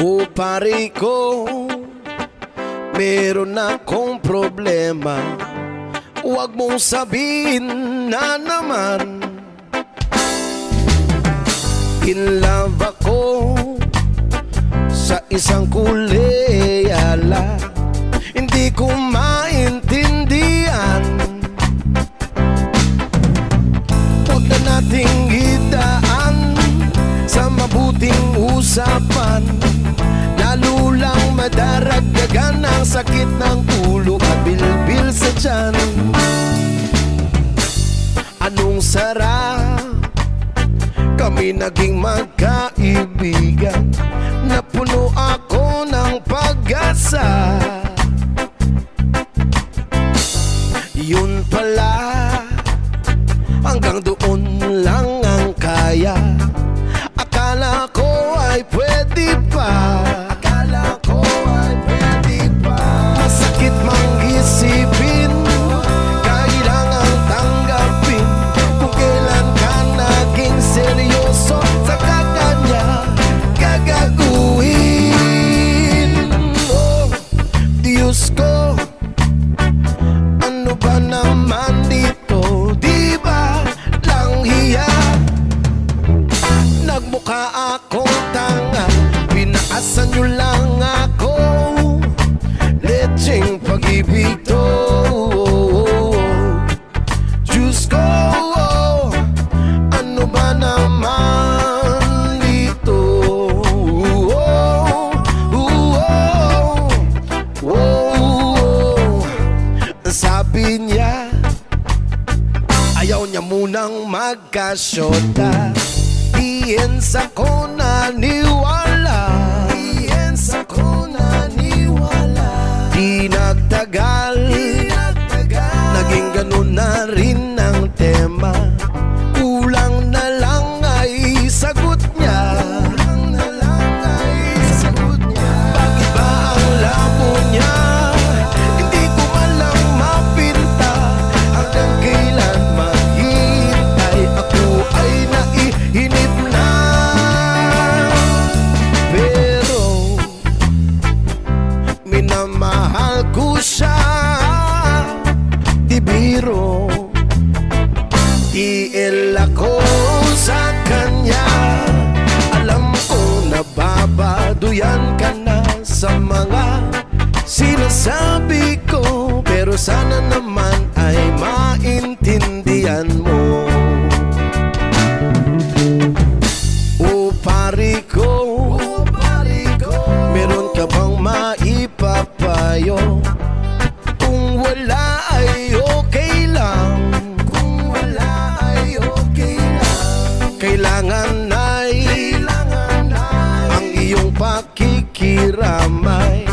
O pare ko, meron akong problema. Huwag mong sabihin na naman in love ako sa isang kuleyala. Hindi ko maintindihan. Huwag na nating idaan sa mabuting usapan, lalo lang madaragdagan ang sakit ng ulo at bilbil sa tiyan. Anong sarap kami naging magkaibigan, napuno ako ng pag-asa. Yun pala, hanggang doon lang ang kaya. Akala ko ay pwede pa, akala ko ay pwede pa. Masakit mang isipin, kailangang tanggapin kung kailan ka naging seryoso sa kanya gagaguhin. Oh, Diyos ko, ano ba naman dito? Di ba lang hiya? Nagmukha akong tanga, pinaasan nyo lang ako. Lecheng pag-ibig to. Diyos ko, ano ba naman dito? Sabi niya, ayaw niya munang magkasyota. Iyensa ko naniwala, iyensa ko naniwala. Di nagtagal, naging ganun na rin ang tema. Kulang na lang ay sagot niya, kulang na lang ay sagot niya. Bakit ba ang labo niya? Hindi ko malang mapinta. Hanggang kailan maghihintay? Ako ay naiinip na. Pero minamahal ko siya, di biro. Tiil ako sa kanya. Alam ko nababaduyan ka na sa mga sinasabi ko, pero sana naman ay maintindihan mo. O pare ko, meron ka bang maipapayo? Kung wala ay okay lang, kung wala ay okay lang. Kailangan ay ang iyong pakikiramay.